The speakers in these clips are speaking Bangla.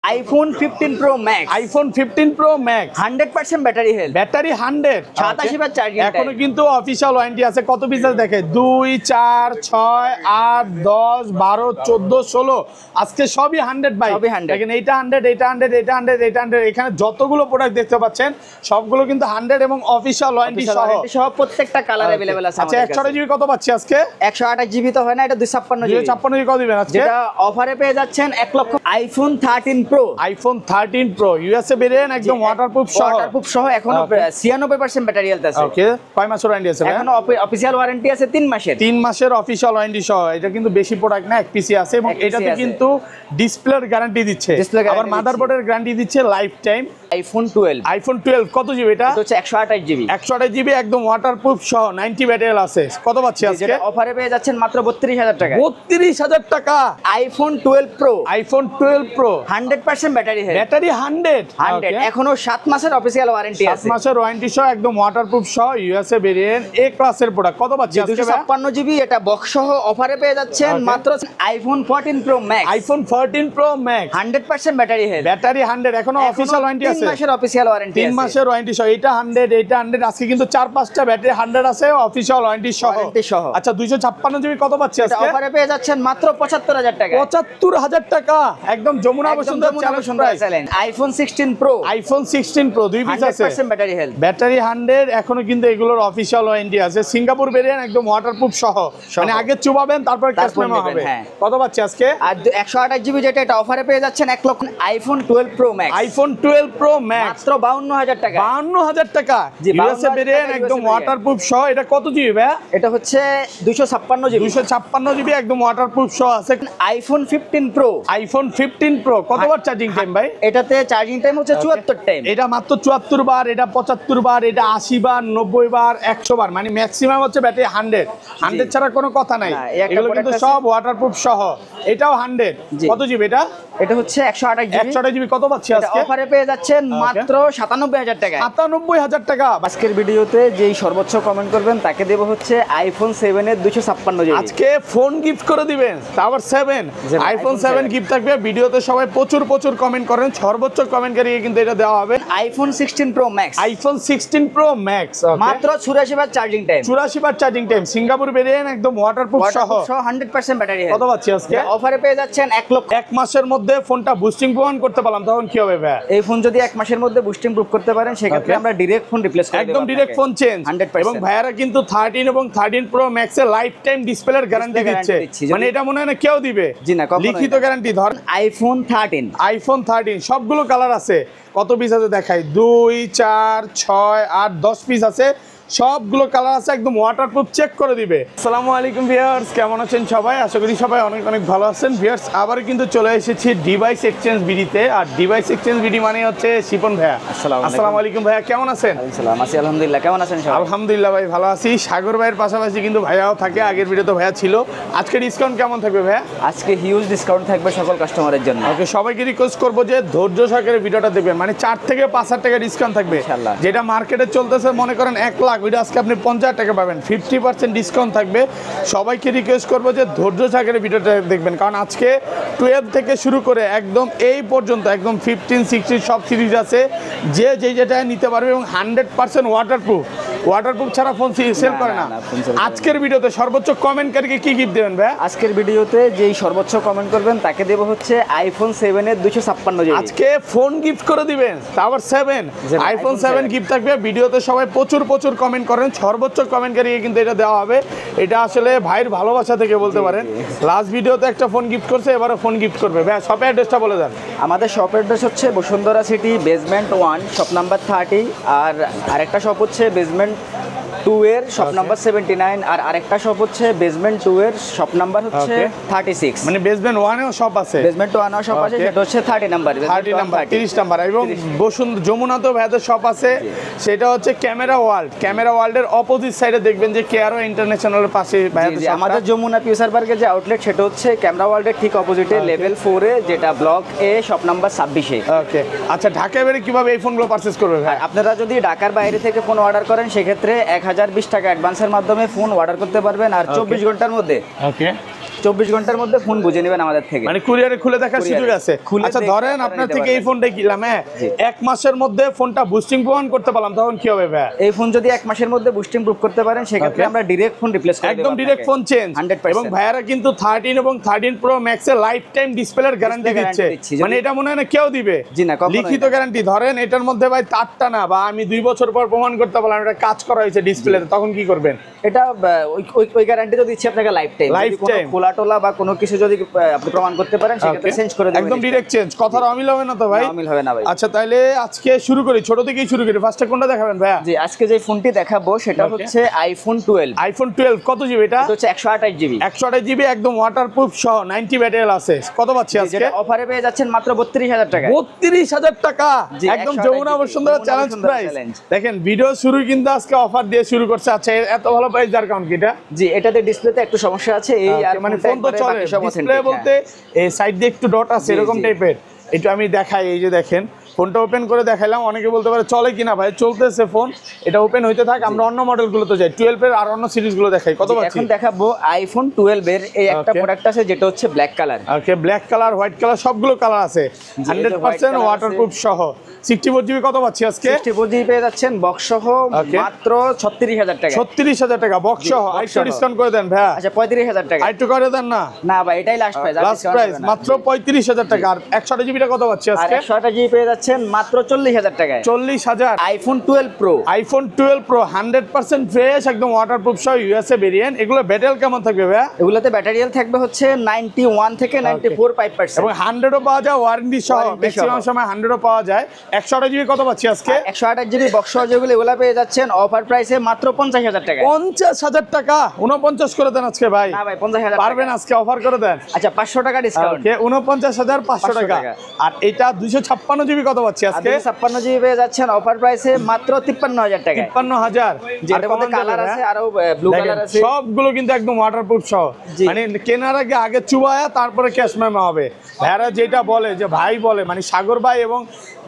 iPhone 15 Pro Max, iPhone 15 Pro Max 100% battery health, battery 100 87 বার চার্জিং টাইম। এখনো কিন্তু অফিশিয়াল ওয়ারেন্টি আছে। কত পিস আছে দেখে 2 4 6 8 10 12 14 16 আজকে সবই 100 ভাই। সবই 100 দেখেন এইটা 100 এটা 100 এটা 100 এটা 100 এখানে যতগুলো প্রোডাক্ট দেখতে পাচ্ছেন সবগুলো কিন্তু 100 এবং অফিশিয়াল ওয়ারেন্টি সহ প্রত্যেকটা কালার अवेलेबल আছে। আচ্ছা 128 জিবি কত পাচ্ছি আজকে? 128 জিবি তো হয় না, এটা 256 জিবি। 256 জিবি কত দিবেন আজকে? যেটা অফারে পেয়ে যাচ্ছেন 1 লক্ষ। iPhone 13 Pro, iPhone 13 Pro USA variant একদম ওয়াটারপ্রুফ সহ এখনো 96% ব্যাটারি হেলথ আছে। ওকে কয় মাসের ওয়ারেন্টি আছে? এখনো অফিশিয়াল ওয়ারেন্টি আছে 3 মাসের। 3 মাসের অফিশিয়াল ওয়ারেন্টি সহ। এটা কিন্তু বেশি প্রোডাক্ট না, এক পিসি আছে এবং এটাতে কিন্তু ডিসপ্লের গ্যারান্টি দিচ্ছে, আবার মাদারবোর্ডের গ্যারান্টি দিচ্ছে লাইফ টাইম। iPhone 12 কত জিবি এটা? এটা হচ্ছে 128 জিবি। 128 জিবি একদম ওয়াটারপ্রুফ সহ 90 ব্যাটারি আছে। কত পাচ্ছি আজকে? যেটা অফারে পেয়ে যাচ্ছেন মাত্র 32000 টাকা। 32000 টাকা। iPhone 12 Pro, iPhone 12 Pro 100% battery health, battery 100 এখনো 7 মাসের অফিশিয়াল ওয়ারেন্টি আছে। 7 মাসের ওয়ারেন্টি সহ একদম ওয়াটারপ্রুফ সহ ইউএসএ ভেরিয়েন্ট এ ক্লাসের প্রোডাক্ট। কত পাচ্ছি আজকে? 256 জিবি। এটা বক্স সহ অফারে পেয়ে যাচ্ছেন মাত্র iPhone 14 Pro Max, iPhone 14 Pro Max 100% battery health, battery 100 এখনো অফিশিয়াল ওয়ারেন্টি আছে। 3 মাসের অফিশিয়াল ওয়ারেন্টি 3 আছে। মাসের ওয়ারেন্টি সহ। এটা 100 এটা 100 আজকে কিন্তু 4-5টা ব্যাটারি 100 আছে অফিশিয়াল ওয়ারেন্টি সহ। আচ্ছা 256 জিবি কত পাচ্ছি এটা আজকে? অফারে পেয়ে যাচ্ছেন মাত্র 75000 টাকা। 75000 টাকা একদম Jamuna Bashundhara challenge price. iPhone 16 Pro, iPhone 16 Pro দুই পিস আছে, 100% ব্যাটারি হেলথ, ব্যাটারি 100 এখনো কিন্তু এগুলোর অফিশিয়াল ওয়ারেন্টি আছে। সিঙ্গাপুর ভেরিয়েন্ট একদম ওয়াটারপ্রুফ সহ, মানে আগে চুবাবেন তারপর ক্যাশ মেমো হবে। কত পাচ্ছি আজকে? আর 128 জিবি যেটা এটা অফারে পেয়ে যাচ্ছেন 1 লক্ষ। iPhone 12 Pro Max, iPhone 12 Pro Max মাত্র 52000 টাকা। 52000 টাকা ইউএসএ ভেরিয়েন্ট একদম ওয়াটারপ্রুফ সহ। এটা কত জিবি ভাই? এটা হচ্ছে 256 জিবি। 256 জিবি একদম ওয়াটারপ্রুফ সহ আছে। iPhone 15 Pro, iPhone 15 Pro কতবার চার্জিং টাইম ভাই? এটাতে চার্জিং টাইম হচ্ছে 74 টাইম। এটা মাত্র 74 বার, এটা 75 বার, এটা 80 বার, 90 বার, 100 বার, মানে ম্যাক্সিমাম হচ্ছে ব্যাটারি 100 ছাড়া কোনো কথা নাই। এগুলো কিন্তু সব ওয়াটারপ্রুফ সহ। এটাও 100 কত জিবি এটা? এটা হচ্ছে 128 জিবি। 128 জিবি কত পাচ্ছি আজকে? অফারে পেয়ে যাচ্ছেন মাত্র 97000 টাকা। 97000 টাকা। আজকের ভিডিওতে যেই সর্বোচ্চ কমেন্ট করবেন তাকে দেব হচ্ছে iPhone 7 এর 256 জিবি। আজকে ফোন গিফট করে দিবেন, আবার 7 iPhone 7 গিফট থাকবে। ভিডিওতে সবাই প্রচুর কমেন্ট করেন, সর্বোচ্চ কমেন্টকারীকে কিন্তু এটা দেওয়া হবে। iPhone 16 Pro Max, iPhone 16 Pro Max মাত্র 84 বার চার্জিং টাইম। 84 বার চার্জিং টাইম, সিঙ্গাপুর ভেরিয়েন্ট একদম ওয়াটারপ্রুফ সহ 100% ব্যাটারি হেলথ। কত পাচ্ছি আজকে? অফারে পেয়ে যাচ্ছেন 1 লক্ষ। 1 মাসের মধ্যে ফোনটা বুস্টিং প্রমাণ করতে পারলাম, তখন কি হবে ভাই? এই ফোন যদি 1 মাসের মধ্যে বুস্টিং প্রুফ করতে পারেন সেক্ষেত্রে আমরা ডাইরেক্ট ফোন রিপ্লেস করে দেব। একদম ডাইরেক্ট ফোন চেঞ্জ 100%। এবং ভাইয়ারা কিন্তু 13 এবং 13 Pro Max এর লাইফ টাইম ডিসপ্লের গ্যারান্টি দিচ্ছে। মানে এটা মনে হয় না কেউ দিবে, জি না, কখনোই লিখিত গ্যারান্টি। ধর iPhone 13, iPhone 13 সবগুলো কালার আছে। কত পিস আছে দেখাই? 2 4 6 8 10 পিস আছে, সবগুলো কালার আছে, একদম ওয়াটারপ্রুফ চেক করে দিবে। আসসালামু আলাইকুম ভিউয়ার্স, কেমন আছেন সবাই? আশা করি সবাই অনেক ভালো আছেন। ভিউয়ার্স আবার কিন্তু চলে এসেছি ডিভাইস এক্সচেঞ্জ বিডিতে। আর ডিভাইস এক্সচেঞ্জ বিডি মানে হচ্ছে শিপন ভাইয়া। আসসালামু আলাইকুম ভাইয়া, কেমন আছেন? আসসালাম আছি আলহামদুলিল্লাহ, কেমন আছেন সবাই? আলহামদুলিল্লাহ ভাই ভালো আছি। সাগর ভাইয়ের পাশাপাশি কিন্তু ভাইয়াও থাকে, আগের ভিডিওতে ভাইয়া ছিল। আজকে ডিসকাউন্ট কেমন থাকবে ভাইয়া? আজকে হিউজ ডিসকাউন্ট থাকবে সকল কাস্টমারের জন্য। ওকে, সবাইকে রিকোয়েস্ট করবো যে ধৈর্য সহকারে ভিডিওটা দেখবেন, মানে 4 থেকে 5,000 টাকা ডিসকাউন্ট থাকবে। ইনশাআল্লাহ। যেটা মার্কেটে চলতেছে মনে করেন 1 লাখ, ওইটা আজকে আপনি 50,000 টাকা পাবেন, 50% ডিসকাউন্ট থাকবে। সবাইকে রিকোয়েস্ট করবো যে ধৈর্য সহকারে ভিডিওটা দেখবেন, কারণ আজকে 12 থেকে শুরু করে একদম এই পর্যন্ত একদম 15 16 সব সিরিজ আছে, যে যেটা নিতে পারবে এবং 100% ওয়াটারপ্রুফ ছাড়া ফোন সেল করে না। আজকের ভিডিওতে সর্বোচ্চ কমেন্টকারীকে কি গিফট দেবেন ভাই? আজকের ভিডিওতে যেই সর্বোচ্চ কমেন্ট করবেন তাকে দেব হচ্ছে iPhone 7 এর 256 জিবি। আজকে ফোন গিফট করে দিবেন, আবার 7 iPhone 7 গিফট থাকবে। ভিডিওতে সবাই প্রচুর কমেন্ট করেন, সর্বোচ্চ কমেন্টকারীকে কিন্তু এটা দেওয়া হবে। এটা আসলে ভাইয়ের ভালোবাসা থেকে বলতে পারেন। লাস্ট ভিডিওতে একটা ফোন গিফট করছে, এবারও ফোন গিফট করবে। ভাই শপের অ্যাড্রেসটা বলে দেন। আমাদের শপ অ্যাড্রেস হচ্ছে Bashundhara city basement 1 shop number 30, আর আরেকটা শপ হচ্ছে বেসমেন্ট 2 এর শপ নাম্বার 79, আর আরেকটা শপ হচ্ছে বেসমেন্ট 2 এর শপ নাম্বার হচ্ছে 36। মানে বেসমেন্ট 1 এও শপ আছে, বেসমেন্ট 1 এর শপ আছে, সেটা হচ্ছে 30 নাম্বার, 30 নাম্বার। এবং যমুনাতেও ভাইদের শপ আছে, সেটা হচ্ছে ক্যামেরা ওয়ার্ল্ডের অপোজিট সাইডে দেখবেন যে কেয়ারো ইন্টারন্যাশনালের পাশে ভাইদের। আমাদের যমুনা ফিউচার পার্কের যে আউটলেট সেটা হচ্ছে ক্যামেরা ওয়ার্ল্ডের ঠিক অপোজিটে লেভেল 4 এ, যেটা ব্লক এ শপ নাম্বার 26 এ। ওকে, আচ্ছা ঢাকায় বেরে কিভাবে এই ফোনগুলো পারচেজ করবে ভাই? আপনারা যদি ঢাকার বাইরে থেকে ফোন অর্ডার করেন সেক্ষেত্রে 1020 টাকা অ্যাডভান্সের মাধ্যমে ফোন অর্ডার করতে পারবেন, আর 24 ঘন্টার মধ্যে ওকে 24 ঘন্টার মধ্যে ফোন বুঝে নেবেন আমাদের থেকে। মানে কুরিয়ারে খুলে দেখার কুরিয়ারে সুযোগ আছে। খুলে আচ্ছা দেখে ধরেন আপনারা আপনার নিতে থেকে এই পারবেন। ফোনটা কিনলাম, হ্যাঁ, জি। 1 মাসের মধ্যে ফোনটা বুস্টিং প্রমাণ করতে পারলাম, তখন কি হবে ভাই? এই ফোন যদি 1 মাসের মধ্যে বুস্টিং প্রুফ করতে পারেন সেক্ষেত্রে Okay. আমরা ডাইরেক্ট ফোন রিপ্লেস করে দেব। একদম ডাইরেক্ট ফোন চেঞ্জ। 100%। এবং ভাইয়ারা কিন্তু 13 এবং 13 প্রো ম্যাক্সের লাইফ টাইম ডিসপ্লের গ্যারান্টি Display দিচ্ছে। guarantee দিচ্ছি। মানে এটা মনে হয় না কেউ দিবে? জি না, কখনোই লিখিত না। গ্যারান্টি। ধরেন এটার মধ্যে ভাই তারটা না, বা আমি 2 বছর পর প্রমাণ করতে পারলাম এটা কাজ করা হয়েছে ডিসপ্লেতে, তখন কি করবেন? এটা ওই গ্যারান্টি তো দিচ্ছি আপনাকে লাইফ টাইম। Lifetime। খোলা টোলা বা কোনো কিছু যদি আপনি প্রমাণ করতে পারেন সেক্ষেত্রে Okay. চেঞ্জ করে দেবেন। একদম ডাইরেক্ট চেঞ্জ। কথার অমিল হবে না তো ভাই? না, অমিল হবে না ভাই। আচ্ছা তাহলে আজকে শুরু করি, ছোট থেকেই শুরু করি। ফার্স্টে কোনটা দেখাবেন ভাইয়া? জি, আজকে যে ফোনটি দেখাবো সেটা Okay. হচ্ছে আইফোন 12। আইফোন 12 কত জিবি এটা? এটা হচ্ছে 128 জিবি। 128 জিবি একদম ওয়াটারপ্রুফ সহ 90 ব্যাটারি আছে। কত পাচ্ছি আজকে? যেটা অফারে পেয়ে যাচ্ছেন মাত্র 32,000 টাকায়। 32,000 টাকা জি, একদম 128 Jamuna Bashundhara Jamuna challenge Bashundhara price. challenge। দেখেন ভিডিও শুরু কিন্তু আজকে অফার দিয়ে শুরু করছে। আচ্ছা এত ভালো প্রাইস যার কারণ কি এটা? জি, এটাতে ডিসপ্লেতে একটু সমস্যা আছে এই আর মানে ফোনটা ফোন তো একবারে চলে, বাকি সব ডিসপ্লে authentic, বলতে এই সাইড দিয়ে একটু ডট আছে জি, এরকম জি। টাইপের। এটা আমি দেখাই, এই যে দেখেন ফোনটা ওপেন করে দেখাইলাম। অনেকে বলতে পারে চলে কিনা ভাই, চলতেছে ফোন, এটা ওপেন হইতে থাক। আমরা অন্য মডেলগুলো তো যাই, 12 এর আর অন্য সিরিজগুলো দেখাই। কত জি, পাচ্ছি? এখন দেখাবো আইফোন 12 এর এই একটা Okay. প্রোডাক্ট আছে যেটা হচ্ছে ব্ল্যাক কালার। ওকে, ব্ল্যাক কালার, হোয়াইট কালার সবগুলো কালার আছে। white 100% color ওয়াটারপ্রুফ সহ 64 জিবি। কত পাচ্ছি আজকে? 64 জিবি পেয়ে যাচ্ছেন বক্স সহ Okay. মাত্র 36,000 টাকা। 36,000 টাকা বক্স জি, সহ। box আরেকটু সহ। ডিসকাউন্ট করে দেন ভাইয়া। আচ্ছা 35,000 টাকা। আরেকটু করে দেন না? না ভাই, এটাই লাস্ট প্রাইস। লাস্ট প্রাইস মাত্র 35,000 টাকা। আর 128 জিবিটা কত পাচ্ছি আর আজকে? 128 জিবি পেয়ে যাচ্ছেন মাত্র 40,000 টাকায়। 40,000। IPhone 12 pro. IPhone 12 pro 100% fresh একদম ওয়াটারপ্রুফ সহ ইউএসএ ভেরিয়েন্ট। এগুলো ব্যাটারি কেমন থাকবে ভাইয়া? এগুলোতে ব্যাটারি হেলথ থাকবে হচ্ছে 91 থেকে 94.5%। এবং 100ও পাওয়া যায় ওয়ারেন্টি সহ, Warranty ম্যাক্সিমাম সহ। সময় 100ও পাওয়া যায়। 128 জিবি কত পাচ্ছি আজকে? 128 জিবি বক্স সহ যেগুলো এগুলো পেয়ে যাচ্ছেন অফার প্রাইসে মাত্র 50,000 টাকায়। 50,000 টাকা। 49 করে দেন আজকে ভাই। না ভাই, 50,000 পারবেন আজকে অফার করে দেন। আচ্ছা 500 টাকা ডিসকাউন্ট। ওকে 49,500 টাকা। টাকা। আর এটা 256 জিবি কত পাচ্ছি আজকে? 56 জিবি পেয়ে যাচ্ছেন অফার প্রাইসে মাত্র 53,000 টাকায়। 53,000। যেটার মধ্যে কালার আছে, আরো ব্লু কালার আছে। সবগুলো কিন্তু একদম ওয়াটারপ্রুফ সহ। জি। মানে কেনার আগে চুবায়া তারপরে ক্যাশ মেমো হবে। ভাইয়ারা যেটা বলে যে ভাই বলে, মানে সাগর ভাই এবং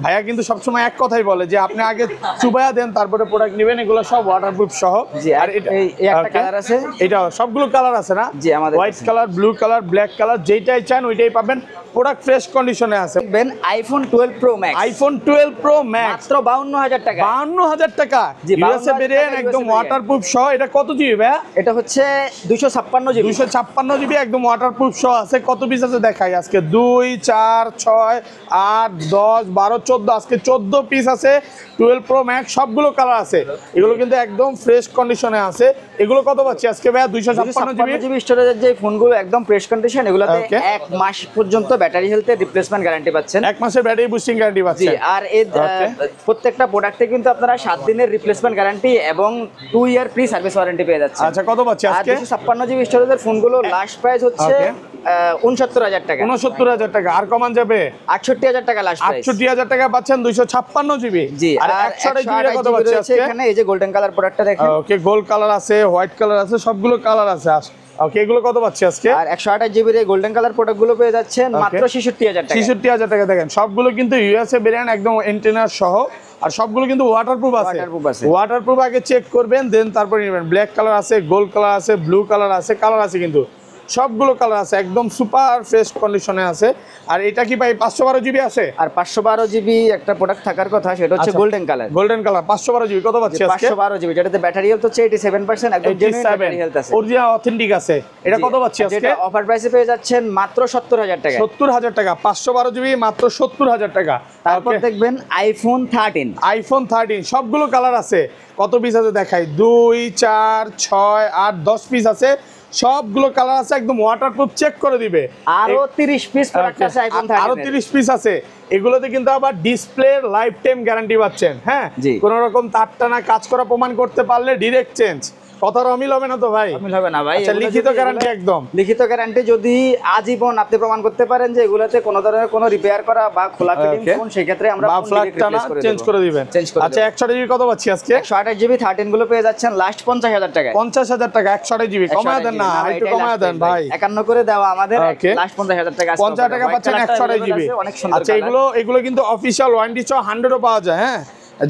ভাইয়া কিন্তু সবসময় এক কথাই বলে যে আপনি আগে চুবায়া দেন তারপরে প্রোডাক্ট নেবেন। এগুলো সব ওয়াটারপ্রুফ সহ। জি, আর এই একটা Okay. কালার আছে। এটা সবগুলো কালার আছে না? জি, আমাদের হোয়াইট কাছে। Colour, blue colour, black colour, যেটাই চান ওইটাই পাবেন। প্রোডাক্ট ফ্রেশ কন্ডিশনে আছে। দেখবেন iPhone 12 pro max iPhone 12 pro max মাত্র 52,000 টাকা। 52,000 টাকা। জি, ইউএসএ 52,000 ভেরিয়েন্ট টাকা একদম USA ওয়াটারপ্রুফ সহ। এটা কত জিবি ভাইয়া? এটা হচ্ছে 256 জিবি। 256 জিবি একদম ওয়াটারপ্রুফ সহ আছে। কত পিস আছে দেখাই আজকে? 2 4 6 8 10 12 14। আজকে 14 পিস আছে 12 প্রো ম্যাক্স। সবগুলো কালার আছে। এগুলো কিন্তু একদম ফ্রেশ কন্ডিশনে আছে। এগুলো কত পাচ্ছি আজকে ভাইয়া? 256 জিবি। 256 জিবি স্টোরেজের যে ফোনগুলো একদম ফ্রেশ কন্ডিশন, এগুলোতে Okay. 1 মাস পর্যন্ত ব্যাটারি হেলথের রিপ্লেসমেন্ট গ্যারান্টি পাচ্ছেন। 1 মাসের ব্যাটারি বুস্টিং গ্যারান্টি জি, পাচ্ছেন। আর এই Okay. প্রত্যেকটা প্রোডাক্টে কিন্তু আপনারা 7 দিনের রিপ্লেসমেন্ট গ্যারান্টি এবং 2 ইয়ার ফ্রি সার্ভিস ওয়ারেন্টি পেয়ে যাচ্ছেন। আচ্ছা কত পাচ্ছি আর আজকে? 256 জিবি স্টোরেজের ফোনগুলো লাস্ট প্রাইস হচ্ছে Okay. 69,000 টাকা। 69,000 টাকা। আর কমান যাবে? 68,000 টাকা লাস্ট প্রাইস। 68,000 টাকা পাচ্ছেন 256 জিবি। জি, আর আর 128 জিবি 128 কত জিবি পাচ্ছি রয়েছে আজকে? এখানে। এই যে গোল্ডেন কালার প্রোডাক্টটা দেখেন। ওকে, গোল্ড কালার আছে, হোয়াইট কালার আছে, সবগুলো কালার আছে। ওকে, এগুলো কত পাচ্ছি আজকে? আর 128 জিবির এই গোল্ডেন কালার প্রোডাক্টগুলো পেয়ে যাচ্ছেন Okay. মাত্র 66,000 টাকা। 66,000 টাকা। দেখেন সবগুলো কিন্তু ইউএসএ ভেরিয়েন্ট একদম এন্টেনার সহ। আর সবগুলো কিন্তু ওয়াটারপ্রুফ আছে। Waterproof আছে। ওয়াটারপ্রুফ আগে চেক করবেন, দেন তারপরে নেবেন। ব্ল্যাক কালার আছে, গোল্ড কালার আছে, ব্লু কালার আছে, কালার আছে কিন্তু সবগুলো কালার আছে। একদম সুপার ফ্রেশ কন্ডিশনে আছে। আর এটা কি ভাই 512 জিবি আছে? আর 512 জিবি একটা প্রোডাক্ট থাকার কথা, সেটা হচ্ছে আচ্ছা। Golden colour. Golden colour 512 GB কত পাচ্ছি আজকে? 512 জিবি, যেটাতে ব্যাটারি হেলথ হচ্ছে 87%, একদম জেনুইন ব্যাটারি হেলথ আছে। অরিজিনাল অথেন্টিক আছে। এটা কত পাচ্ছি আজকে? যেটা অফার প্রাইসে পেয়ে যাচ্ছেন মাত্র 70,000 টাকা। 70,000 টাকা। 512 জিবি মাত্র 70,000 টাকা। তারপর Okay. দেখবেন আইফোন 13। আইফোন 13 সবগুলো কালার আছে। কত পিস আছে দেখাই? 2 4 6 8 10 পিস আছে। সবগুলো কালার আছে। একদম ওয়াটারপ্রুফ চেক করে দিবে। আরো 30 পিস প্রোডাক্ট আছে আইফোন 13 আরো 30 পিস আছে। এগুলোতে কিন্তু আবার ডিসপ্লের লাইফ টাইম গ্যারান্টি পাচ্ছেন। হ্যাঁ, জি। কোনো রকম তারটানা কাজ করা প্রমাণ করতে পারলে ডিরেক্ট চেঞ্জ। কথার অমিল হবে না তো ভাই? অমিল হবে না ভাই। আচ্ছা, এগুলো লিখিত যদি গ্যারান্টি এগুলো- একদম। লিখিত গ্যারান্টি যদি আজীবন আপনি প্রমাণ করতে পারেন যে এগুলোতে কোনো ধরনের কোনো রিপেয়ার করা বা খোলা ফিটিং Okay. ফোন, সেই ক্ষেত্রে আমরা বা ফোন ফ্ল্যাগ direct টানা replace করে চেঞ্জ দেব। করে দিবেন। চেঞ্জ করে আচ্ছা দেব। 128 জিবি কত পাচ্ছি আজকে? 128 জিবি 13 গুলো পেয়ে যাচ্ছেন লাস্ট 50,000 টাকায়। 50,000 টাকা। 128 জিবি কমায় দেন না, ভাই, একটু এটাই কমায় last দেন price ভাই। 51 করে দেওয়া আমাদের Okay. লাস্ট 50,000 টাকা। 50 টাকা পাচ্ছেন 128 জিবি। অনেক সুন্দর আচ্ছা, colour। এগুলো কিন্তু অফিশিয়াল ওয়ারেন্টি সহ 100ও পাওয়া যায়। হ্যাঁ,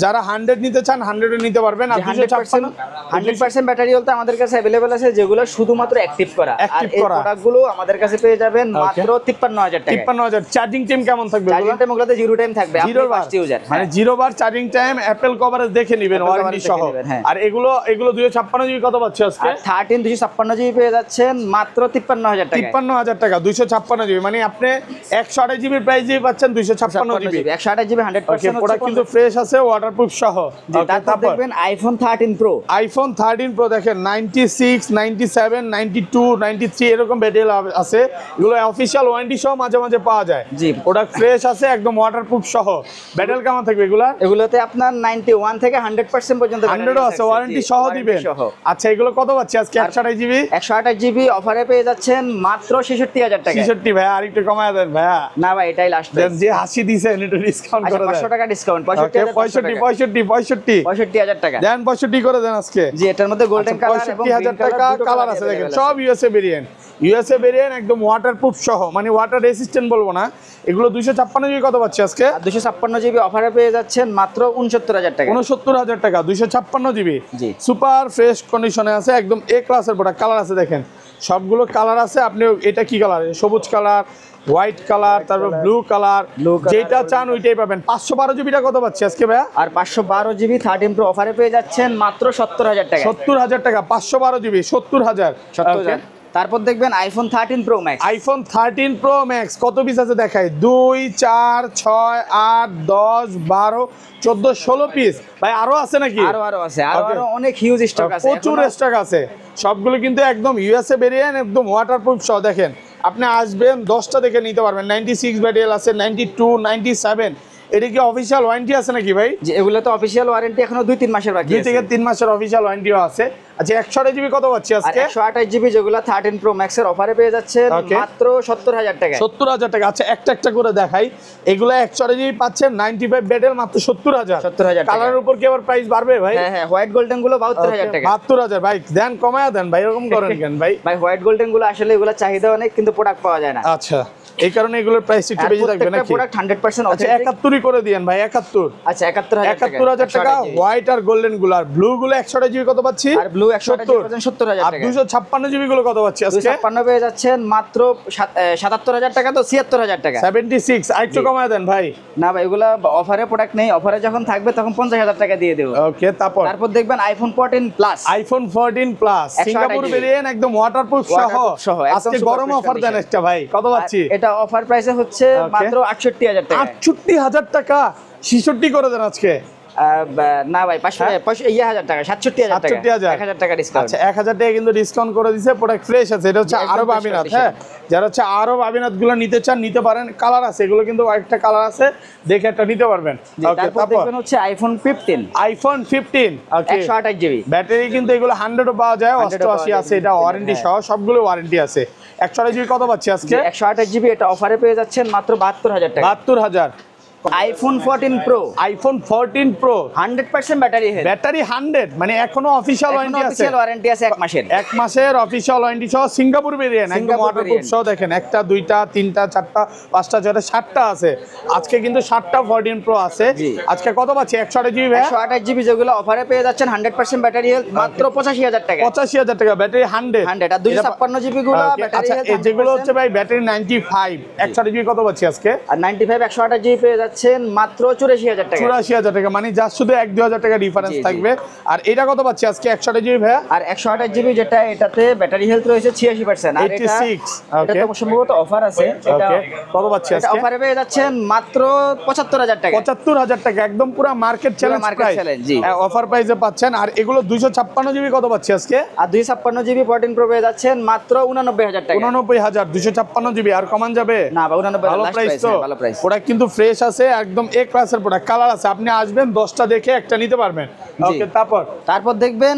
যারা 100 নিতে চান 100 নিতে পারবেন। আর 100% ব্যাটারি বলতে আমাদের কাছে अवेलेबल আছে যেগুলো শুধুমাত্র অ্যাক্টিভ করা, আর এই প্রোডাক্টগুলো আমাদের কাছে পেয়ে যাবেন মাত্র 53000 টাকা। 53000। চার্জিং টাইম কেমন থাকবে? চার্জিং টাইম ওগুলোতে জিরো টাইম থাকবে, আপনি ফার্স্ট ইউজার, মানে 0 বার চার্জিং টাইম, অ্যাপল কভারেজ দেখে নেবেন ওয়ারেন্টি সহ। আর এগুলো 256 জিবি কত পাচ্ছে আজকে? 13 256 জিবি পেয়ে যাচ্ছেন মাত্র 53000 টাকা। 53000 টাকা 256 জিবি, মানে আপনি 128 জিবির প্রাইস দিয়ে পাচ্ছেন 256 জিবি। 128 জিবি 100% প্রোডাক্ট কিন্তু ফ্রেশ আছে, ওয়াটারপ্রুফ সহ। তারপর দেখবেন আইফোন 13 প্রো। আইফোন 13 প্রো দেখেন 96, 97, 92, 93 এরকম ব্যাটারি আছে। এগুলো অফিশিয়াল ওয়ারেন্টি সহ মাঝে মাঝে পাওয়া যায়। জি, প্রোডাক্ট ফ্রেশ আছে, একদম ওয়াটারপ্রুফ সহ। ব্যাটারি কেমন থাকবে এগুলা? এগুলোতে আপনার 91 থেকে 100% পর্যন্ত 100 আছে, ওয়ারেন্টি সহ দিবেন। আচ্ছা, এগুলো কত পাচ্ছি আজকে? 128 জিবি। 128 জিবি অফারে পেয়ে যাচ্ছেন মাত্র 66000 টাকা। 66 ভাই, আর একটু কমায় দেন ভাইয়া। না ভাই, এটাই লাস্ট দেন, যে হাসি দিছেন একটু ডিসকাউন্ট করে দেন। 500 টাকা ডিসকাউন্ট, 65000 টাকা দেন, 65 করে দেন আজকে। জি, এটার মধ্যে গোল্ডেন কালার এবং 65000 টাকা কালার আছে দেখেন, সব ইউএসএ ভেরিয়েন্ট। একদম ওয়াটারপ্রুফ সহ, মানে ওয়াটার রেসিস্ট্যান্ট বলবো না। এগুলো 256 জিবি কত পাচ্ছি আজকে? 256 জিবি অফারে পেয়ে যাচ্ছেন মাত্র 69000 টাকা। 69000 টাকা 256 জিবি। জি, সুপার ফ্রেশ কন্ডিশনে আছে, একদম এ ক্লাসের প্রোডাক্ট। কালার আছে দেখেন, সবগুলো কালার আছে। আপনি এটা কি কালার? সবুজ কালার, হোয়াইট কালার, তারপর ব্লু কালার, যেটা চান ওইটাই পাবেন। 512 জিবিটা কত পাচ্ছি আজকে ভাইয়া? আর 512 জিবি 13 প্রো অফারে পেয়ে যাচ্ছেন মাত্র 70000 টাকা। 70000 টাকা 512 জিবি 70000। তারপর দেখবেন iPhone 13 pro max. IPhone 13 pro max কত পিস আছে দেখাই? 2, 4, 6, 8, 10, 12, 14, 16 পিস। ভাই আরো আছে নাকি? আরো আছে, আরো অনেক হিউজ স্টক আছে, প্রচুর স্টক আছে। সবগুলো কিন্তু একদম ইউএসএ ভেরিয়েন্ট, একদম ওয়াটারপ্রুফ সহ। দেখেন, আপনি আসবেন 10টা দেখে নিতে পারবেন। 96 ব্যাটারি আছে, 92, 97। এটা কি অফিশিয়াল ওয়ারেন্টি আছে নাকি ভাই? যে এগুলো তো অফিশিয়াল ওয়ারেন্টি এখনো 2-3 মাসের বাকি আছে। 2 থেকে 3 মাসের অফিশিয়াল ওয়ারেন্টিও আছে। আচ্ছা, 128 জিবি কত পাচ্ছি আজকে? 128 জিবি যেগুলো 13 প্রো ম্যাক্স এর অফারে পেয়ে যাচ্ছেন মাত্র 70000 টাকা। 70000 টাকা। আচ্ছা, একটা একটা করে দেখাই। এগুলো 128 জিবি পাচ্ছেন 95 ব্যাটারি মাত্র 70000। কালারের উপর কি আবার প্রাইস বাড়বে ভাই? হ্যাঁ, হোয়াইট গোল্ডেন গুলো 72000 টাকা। 72000 ভাই, দেন কমায়া দেন ভাই, এরকম করেন কেন ভাই? ভাই হোয়াইট গোল্ডেন গুলো আসলে এগুলো চাহিদা অনেক, কিন্তু প্রোডাক্ট পাওয়া যায় না। আচ্ছা, এই কারণে এগুলোর প্রাইস একটু বেশি থাকবে নাকি? প্রোডাক্ট 100% আচ্ছা, 71 করে দিয়েন ভাই, 71। আচ্ছা, 71000 টাকা। হোয়াইট আর গোল্ডেন গুলো, আর ব্লু গুলো 128 জিবি কত পাচ্ছি? আর ব্লু 170,000 আর টাকা। 256 জিবি গুলো কত পাচ্ছি আজকে? 256 পেয়ে যাচ্ছেন মাত্র 77000 টাকা, তো 76000 টাকা। 76। আরেকটু কমায় দেন ভাই। না ভাই, এগুলা অফারে প্রোডাক্ট নেই, অফারে যখন থাকবে তখন 50000 টাকা দিয়ে দেব। ওকে, তারপর দেখবেন iPhone 14 plus. IPhone 14 plus Singapore variant, একদম ওয়াটারপ্রুফ সহ। আজকে গরম অফার দেন একটা ভাই, কত পাচ্ছি? এটা অফার প্রাইসে হচ্ছে মাত্র 68000 টাকা। 68000 টাকা 66 করে দেন আজকে। না ভাই, 500,000 টাকা, 67000 1000 টাকা ডিসকাউন্ট। আচ্ছা, 1000 টাকা কিন্তু ডিসকাউন্ট করে দিয়েছে। প্রোডাক্ট ফ্রেশ আছে। এটা হচ্ছে আরব আমিনাত। হ্যাঁ, যারা হচ্ছে আরব আমিনাত গুলো নিতে চান নিতে পারেন। কালার আছে, এগুলো কিন্তু একটা কালার আছে, দেখে একটা নিতে পারবেন। ওকে, তারপর দেখবেন হচ্ছে আইফোন 15। আইফোন 15 128 জিবি ব্যাটারি, কিন্তু এগুলো 100 পাওয়া যায়, 88 আছে। এটা ওয়ারেন্টি সহ, সবগুলো ওয়ারেন্টি আছে। 128 জিবি কত পাচ্ছি আজকে? 128 জিবি এটা অফারে পেয়ে যাচ্ছেন মাত্র 72000 টাকা। 72000। IPhone 14 pro. IPhone 14 pro 100% battery health. Battery 100, মানে এখনো অফিশিয়াল ওয়ারেন্টি আছে। অফিশিয়াল ওয়ারেন্টি আছে 1 মাসের। 1 মাসের অফিশিয়াল ওয়ারেন্টি সহ, সিঙ্গাপুর ভেরিয়েন্ট, একদম ওয়াটারপ্রুফ সহ। দেখেন, 1টা 2টা 3টা 4টা 5টা 6টা 7টা আছে। আজকে কিন্তু 7টা 14 প্রো আছে। আজকে কত পাচ্ছি? 128 জিবি ভাই। 128 জিবি যেগুলো অফারে পেয়ে যাচ্ছেন 100% ব্যাটারি হেলথ মাত্র 85000 টাকা। 85000 টাকা ব্যাটারি 100। আর 256 জিবি গুলো ব্যাটারি হেলথ। আচ্ছা, যেগুলো হচ্ছে ভাই ব্যাটারি 95, 128 জিবি কত পাচ্ছি আজকে? আর 95 128 জিবি পেয়ে যাচ্ছেন মাত্র 84000 টাকা। 84000 টাকা, মানে যা শুধু 1-2000 টাকা ডিফারেন্স থাকবে। আর এটা কত পাচ্ছি আজকে? 128 জিবি ভাই। আর 128 জিবি যেটা, এটাতে ব্যাটারি হেলথ রয়েছে 86%। আর এটা 86। এটা তো সম্ভবত অফার আছে। এটা কত পাচ্ছি আজকে? এটা অফারে পেয়ে যাচ্ছেন মাত্র 75000 টাকা। 75000 টাকা, একদম পুরো মার্কেট চ্যালেঞ্জ প্রাইস। জি, অফার প্রাইসে পাচ্ছেন। আর এগুলো 256 জিবি কত পাচ্ছি আজকে? আর 256 জিবি 14 প্রো পেয়ে যাচ্ছেন মাত্র 89000 টাকা। 89000 256 জিবি। আর কমান যাবে না, 89 ভালো প্রাইস তো। ভালো প্রাইস। প্রোডাক্ট কিন্তু ফ্রেশ আছে, একদম এ ক্লাসের প্রোডাক্ট। কালার আছে, আপনি আসবেন 10টা দেখে একটা নিতে পারবেন। ওকে, তারপর দেখবেন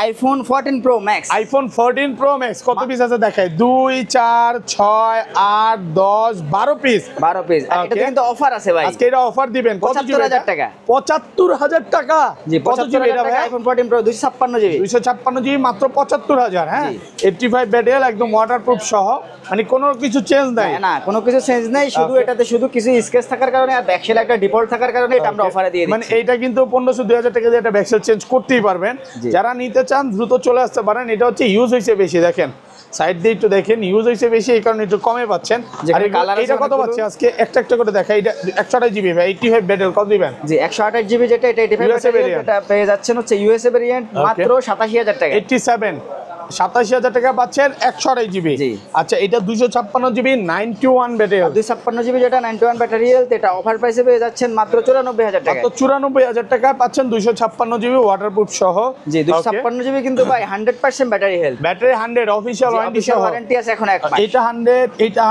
iPhone 14 pro max. IPhone 14 pro max কত পিস আছে দেখাই? 2, 4, 6, 8, 10, 12 পিস। 12 পিস। এটা কিন্তু অফার আছে ভাই। আজকে এটা অফার দিবেন কত জিবি? 75000 টাকা। 75000 টাকা। জি, কত জিবি এটা ভাই? IPhone 14 pro 256 GB. 256 জিবি মাত্র 75000। হ্যাঁ, 85 ব্যাটারি, একদম ওয়াটারপ্রুফ সহ, মানে কোনো কিছু চেঞ্জ নাই। না, কোনো কিছু চেঞ্জ নাই, শুধু এটাতে শুধু কিছু স্কেচ থাকার কারণে আর ব্যাকশেল একটা ডিফল্ট থাকার কারণে এটা আমরা অফারে দিয়ে দিচ্ছি। মানে এইটা কিন্তু 1500-2000 টাকা দিয়ে একটা ব্যাকশেল চেঞ্জ করতেই পারবেন। যারা নিতে চান দ্রুত চলে আসতে পারেন। এটা হচ্ছে ইউজ হয়েছে বেশি, দেখেন সাইড দিয়ে একটু দেখেন, ইউজ হয়েছে বেশি, এই কারণে একটু কমে পাচ্ছেন। আর এটা কত পাচ্ছে আজকে একটা একটা করে দেখা। এটা 128 জিবি ভাই, 85 ব্যাটারি কত দিবেন? জি 128 জিবি যেটা, এটা 85 ব্যাটারি, এটা পেয়ে যাচ্ছেন হচ্ছে ইউএসএ ভেরিয়েন্ট মাত্র 87000 টাকা। 87 টাকা পাচ্ছেন 128 জিবি। আচ্ছা এটা 256 জিবি 91 ব্যাটারি, 256 জিবি যেটা 91 ব্যাটারি হেলথ, এটা অফার প্রাইসে পেয়ে যাচ্ছেন মাত্র 94000 টাকা। তো 94000 টাকা পাচ্ছেন 256 জিবি ওয়াটারপ্রুফ সহ। জি 256 জিবি কিন্তু ভাই 100% battery health, battery 100 official warranty আছে এখন 1 মাস। এটা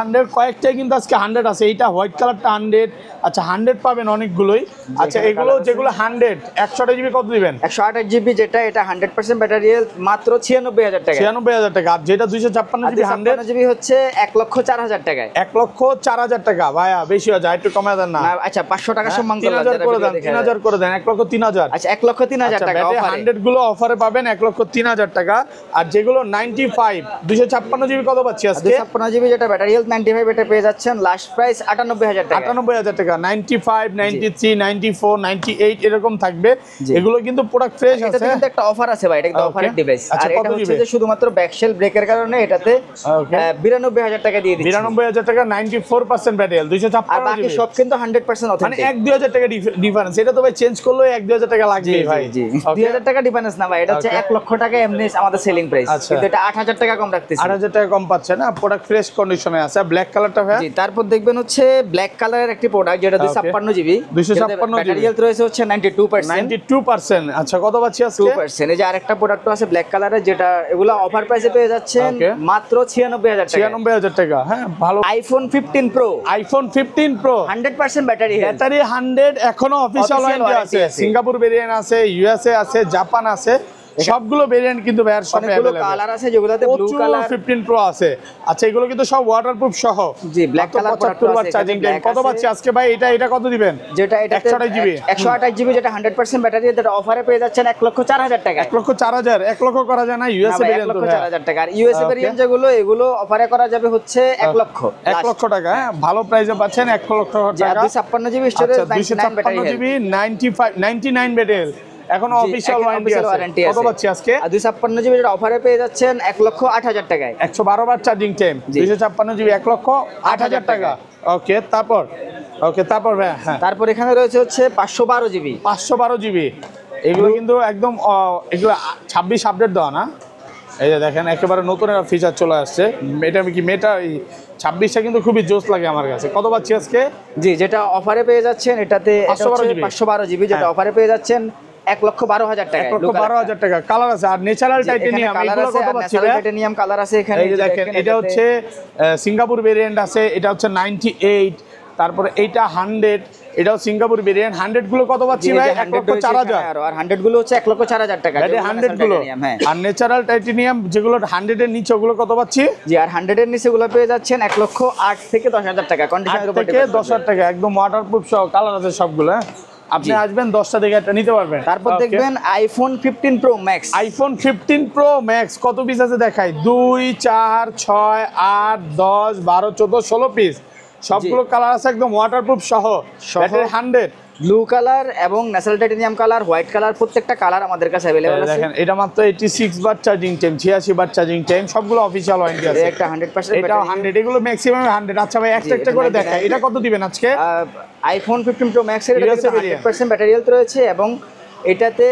100 কয়েকটাই কিন্তু আজকে 100 আছে। এইটা হোয়াইট কালারটা 100। আচ্ছা 100 পাবেন অনেকগুলোই। আচ্ছা এগুলো যেগুলো 100 128 জিবি কত দিবেন? 128 জিবি যেটা, এটা 100% ব্যাটারি হেলথ মাত্র 96000 টাকা। 96000 টাকা। আর যেটা 256 জিবি 100 জিবি হচ্ছে 1,04,000 টাকায়। 1,04,000 টাকা ভাইয়া, বেশি হয়ে যায়, একটু কমায় দেন না। আচ্ছা 500 টাকা সম্মান করলাম, 3000 করে দেন, 3000 করে দেন, 1,03,000। আচ্ছা 1,03,000 টাকা অফারে। 100 গুলো অফারে পাবেন 1,03,000 টাকা। আর যেগুলো 95 256 জিবি কত পাচ্ছি আজকে? 256 জিবি যেটা ব্যাটারি হেলথ 95, এটা পেয়ে যাচ্ছেন লাস্ট প্রাইস 98000 টাকা। 98000 টাকা। 95 93 94 98 এরকম থাকবে। এগুলো কিন্তু প্রোডাক্ট ফ্রেশ আছে। এটাতে কিন্তু একটা অফার আছে ভাই, এটা কিন্তু অফারের ডিভাইস। আর এটা হচ্ছে যে শুধুমাত্র ব্যাকশেল ব্রেকের কারণে এটাতে 92000 টাকা দিয়ে দিচ্ছি। 92000 টাকা 94% ব্যাটারি 256 আর বাকি সব কিন্তু 100% অথেন্টিক। মানে 1-2000 টাকা ডিফারেন্স। এটা তো ভাই চেঞ্জ করলে 1-2000 টাকা লাগবে ভাই। জি 2000 টাকা ডিফারেন্স না ভাই, এটা হচ্ছে 1 লক্ষ টাকা এমনি আমাদের সেলিং প্রাইস, কিন্তু এটা 8000 টাকা কম রাখতেছি। 8000 টাকা কম পাচ্ছে না, প্রোডাক্ট ফ্রেশ কন্ডিশনে আছে। ব্ল্যাক কালারটা ভাই। জি তারপর দেখবেন হচ্ছে ব্ল্যাক কালারের একটি প্রোডাক্ট যেটা 256 জিবি, 256 ব্যাটারি হেলথ রয়েছে হচ্ছে 92%। আচ্ছা কত পাচ্ছি আজকে? 2%। এই যে আরেকটা প্রোডাক্ট আছে ব্ল্যাক কালারের, যেটা এগুলা অফার প্রাইসে পেয়ে যাচ্ছেন মাত্র 96000 টাকা। 96000 টাকা। হ্যাঁ ভালো। IPhone 15 pro, iPhone 15 pro 100% battery health, battery 100 এখনো অফিশিয়াল ওয়ারেন্টি আছে। সিঙ্গাপুর ভেরিয়েন্ট আছে, ইউএসএ আছে, জাপান আছে, সবগুলো ভেরিয়েন্ট কিন্তু ভাইয়ার শপে अवेलेबल। কালার আছে যেগুলোতে ব্লু কালার 15 প্রো আছে। আচ্ছা এগুলো কিন্তু সব ওয়াটারপ্রুফ সহ। জি black colour 75 watt charging time কত পাচ্ছি আজকে ভাই? এটা কত দিবেন? যেটা এটা 128 জিবি 128 জিবি যেটা 100% ব্যাটারি, যেটা অফারে পেয়ে যাচ্ছেন 1,04,000 টাকা। 1,04,000 1 লক্ষ করা যায় না ইউএসএ ভেরিয়েন্ট? 1,04,000 টাকা। আর ইউএসএ ভেরিয়েন্ট যেগুলো, এগুলো অফারে করা যাবে হচ্ছে 1 লক্ষ 1 লক্ষ টাকা। হ্যাঁ ভালো প্রাইসে পাচ্ছেন 1 লক্ষ টাকা। 256 GB storage, 99 battery, 256 GB 99 battery এখনো অফিশিয়াল ওয়ারেন্টি আছে। কত পাচ্ছি আজকে? 256 জিবি যেটা অফারে পেয়ে যাচ্ছেন 1,08,000 টাকায়। 112 বার চার্জিং টাইম, 256 জিবি 1,08,000 টাকা। ওকে তারপর ভাই। হ্যাঁ তারপর এখানে রয়েছে হচ্ছে 512 জিবি। 512 জিবি এগুলো কিন্তু একদম এগুলো 26 আপডেট দেওয়া না। এই যে দেখেন একেবারে নতুন একটা ফিচার চলে আসছে। এটা কি মেটা 26টা কিন্তু খুবই জোস লাগে আমার কাছে। কত পাচ্ছি আজকে? জি যেটা অফারে পেয়ে যাচ্ছেন এটাতে 512 জিবি যেটা অফারে পেয়ে যাচ্ছেন 1,12,000 টাকা। 1,12,000 টাকা। কালার আছে আর ন্যাচারাল টাইটেনিয়াম, এগুলো কত পাচ্ছি? টাইটেনিয়াম কালার আছে এখানে। এই যে দেখেন এটা হচ্ছে সিঙ্গাপুর ভেরিয়েন্ট আছে, এটা হচ্ছে 98, তারপরে এইটা 100, এটাও সিঙ্গাপুর ভেরিয়েন্ট। 100 গুলো কত পাচ্ছি ভাই? 1,04,000। আর 100 গুলো হচ্ছে 1,04,000 টাকা। এই 100 গুলো আর ন্যাচারাল টাইটেনিয়াম যেগুলো 100 এর নিচে ওগুলো কত পাচ্ছি? জি আর 100 এর নিচে গুলো পেয়ে যাচ্ছেন 1,08,000 থেকে 10,000 টাকা। কন্ডিশনের উপর থেকে 10,000 টাকা। একদম ওয়াটারপ্রুফ সহ কালার আছে সবগুলো। আপনি আসবেন 10টা থেকে একটা নিতে পারবেন। তারপর দেখবেন iPhone 15 pro max. IPhone 15 pro max কত পিস আছে দেখাই? 2 4 6 8 10 12 14 16 পিস। সবগুলো কালার আছে একদম ওয়াটারপ্রুফ সহ। ব্যাটারি 100, ব্লু কালার এবং natural titanium colour, white colour, প্রত্যেকটা কালার আমাদের কাছে अवेलेबल আছে। দেখেন এটা মাত্র 86 বার চার্জিং টাইম, 86 বার চার্জিং টাইম, সবগুলো অফিশিয়াল ওয়ারেন্টি আছে। একটা 100% এটাও 100, এগুলো ম্যাক্সিমাম 100। আচ্ছা ভাই একটা একটা করে দেখাই। এটা কত দিবেন আজকে? আইফোন 15 প্রো ম্যাক্স এর 100% ব্যাটারি হেলথ রয়েছে এবং এটাতে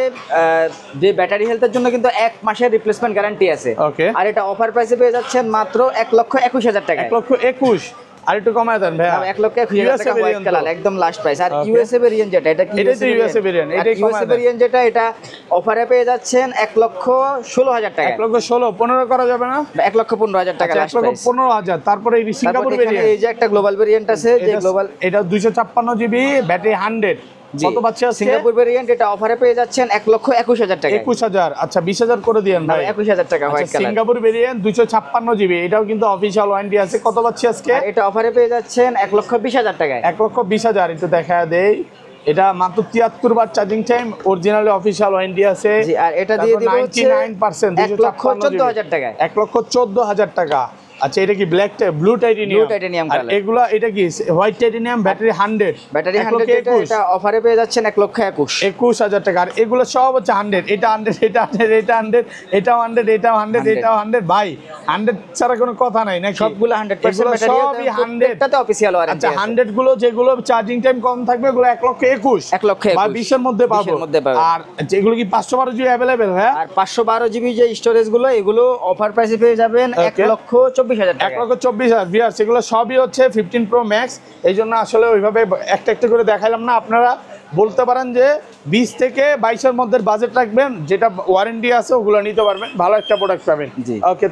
যে ব্যাটারি হেলথের জন্য কিন্তু 1 মাসের রিপ্লেসমেন্ট গ্যারান্টি আছে। আর এটা অফার প্রাইসে পেয়ে যাচ্ছেন মাত্র 1,21,000 টাকা। 1,21,000 আর একটু কমায় দেন ভাই। 1,21,000 টাকা হোয়াইট কালার একদম লাস্ট প্রাইস। আর ইউএসএ ভেরিয়েন্ট যেটা, এটা কি ইউএসএ ভেরিয়েন্ট? এটাই ইউএসএ ভেরিয়েন্ট যেটা, এটা অফারে পেয়ে যাচ্ছেন 1,16,000 টাকা। 1,16,000 15 করা যাবে না? 1,15,000 টাকা লাস্ট প্রাইস। 1,15,000। তারপরে এই সিঙ্গাপুর ভেরিয়েন্ট, এই যে একটা গ্লোবাল ভেরিয়েন্ট আছে, যে গ্লোবাল, এটা 256 জিবি ব্যাটারি 100। কত পাচ্ছি আজকে? সিঙ্গাপুর ভেরিয়েন্ট এটা অফারে পেয়ে যাচ্ছেন 1,21,000 টাকা। 21,000। আচ্ছা 20,000 করে দিয়েন ভাই। 21,000 টাকা white colour. Singapore variant 256 GB, এটাও কিন্তু অফিশিয়াল ওয়ারেন্টি আছে। কত পাচ্ছি আজকে? এটা অফারে পেয়ে যাচ্ছেন 1,20,000 টাকায়। 1,20,000 একটু দেখা দেই। এটা মাত্র 73 বার charging time, originally official warranty আছে। জি আর এটা দিয়ে দিব 99% 1,14,000 টাকায়। 1,14,000 টাকা। আচ্ছা এটা কি black blue titanium? Blue titanium আর color। এগুলা এটা কি হোয়াইট টাইটেনিয়াম ব্যাটারি 100? ব্যাটারি 100, এটা অফারে পেয়ে যাচ্ছেন 1,21,000 21,000 টাকা। আর এগুলো সব হচ্ছে 100, এটা 100, এটা 100, এটা 100, এটাও 100, এটাও 100, এটাও 100। ভাই 100 ছাড়া কোনো কথা নাই নাকি? সবগুলো 100% এগুলো ব্যাটারি, সবই 100। প্রত্যেকটাতে অফিশিয়াল ওয়ারেন্টি আচ্ছা আছে। 100 গুলো যেগুলো চার্জিং টাইম কম থাকবে ওগুলো 1,21,000 1,21,000 বা 20 এর মধ্যে 20 পাবো। এর মধ্যে পাবেন। আর যেগুলো কি 512 জিবি अवेलेबल হ্যাঁ? আর 512 জিবি যে স্টোরেজ গুলো, এগুলো অফার প্রাইসে পেয়ে যাবেন Okay. 1,24,000 টাকা। 1,24,000 ভিউয়ার্স, এগুলো সবই হচ্ছে 15 প্রো ম্যাক্স। এই জন্য আসলে ওইভাবে একটা একটা করে দেখাইলাম না। আপনারা বলতে পারেন যে 20 থেকে 22 এর মধ্যে বাজেট রাখবেন, যেটা ওয়ারেন্টি আছে ওগুলো নিতে পারবেন, ভালো একটা প্রোডাক্ট পাবেন। জি। ওকে,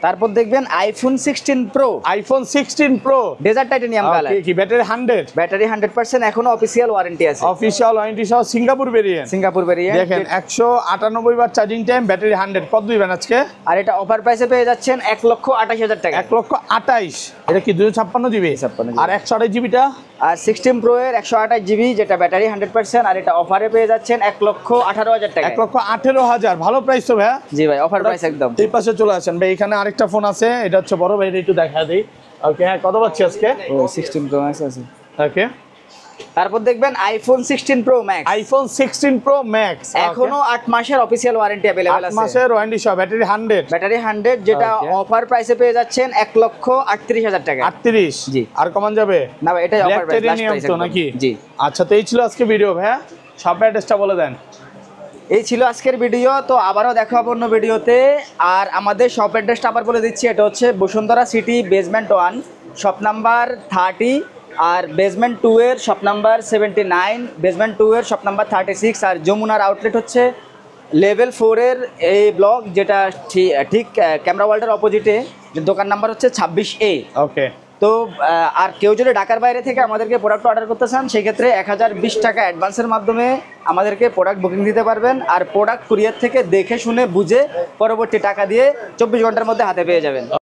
তারপর দেখবেন iPhone 16 pro iPhone 16 pro dessert titanium colour, কি ব্যাটারি 100, ব্যাটারি 100%, এখনো অফিশিয়াল ওয়ারেন্টি আছে। অফিশিয়াল ওয়ারেন্টি সহ সিঙ্গাপুর ভেরিয়েন্ট। সিঙ্গাপুর ভেরিয়েন্ট দেখেন 198 বার চার্জিং টাইম, ব্যাটারি 100। কত দিবেন আজকে? আর এটা অফার প্রাইসে পেয়ে যাচ্ছেন 1,28,000 টাকা। 1,28,000। এটা কি 256 জিবি? 256 আর 128 জিবিটা আর 16 প্রো এর 128 জিবি, যেটা ব্যাটারি 100%, আর এটা অফারে পেয়ে যাচ্ছেন 1,18,000 টাকা। 1,18,000। ভালো প্রাইস তো ভাই। জি ভাই, অফার প্রাইস একদম। এই পাশে চলে আসেন ভাই, এখানে আরেকটা ফোন আছে, এটা হচ্ছে বড় ভাই, এটা একটু দেখা দেই। ওকে হ্যাঁ, কত পাচ্ছি আজকে? ও 16 প্রো ম্যাক্স আছে। ওকে, তারপর দেখবেন iPhone 16 pro max, iPhone 16 pro max এখনো 8 মাসের অফিশিয়াল ওয়ারেন্টি अवेलेबल 8 আছে। মাসের ওয়ারেন্টি সহ, ব্যাটারি 100, ব্যাটারি 100, যেটা Okay. অফার প্রাইসে পেয়ে যাচ্ছেন 1,38,000 টাকা। 38। জি। আর কমান যাবে? না ভাই, এটাই offer black price, last titanium price তো নাকি? জি। আচ্ছা, তো এই ছিল আজকে ভিডিও ভাই। সব অ্যাড্রেসটা বলে দেন। এই ছিল আজকের ভিডিও, তো আবারও দেখা হবে অন্য ভিডিওতে। আর আমাদের শপ অ্যাড্রেসটা আবার বলে দিচ্ছি, এটা হচ্ছে Bashundhara city basement 1 shop number 30, আর বেসমেন্ট 2 এর শপ নাম্বার 79, বেসমেন্ট 2 এর শপ নাম্বার 36, আর যমুনার আউটলেট হচ্ছে লেভেল 4 এর এই ব্লক, যেটা ঠিক ক্যামেরা ওয়ার্ল্ডের অপোজিটে, দোকান নাম্বার হচ্ছে 26A। ওকে, তো আর কেউ যদি ঢাকার বাইরে থেকে আমাদেরকে প্রোডাক্ট অর্ডার করতে চান, সেই ক্ষেত্রে 1020 টাকা অ্যাডভান্সের মাধ্যমে আমাদেরকে প্রোডাক্ট বুকিং দিতে পারবেন। আর প্রোডাক্ট কুরিয়ার থেকে দেখে শুনে বুঝে পরবর্তী টাকা দিয়ে 24 ঘন্টার মধ্যে হাতে পেয়ে যাবেন।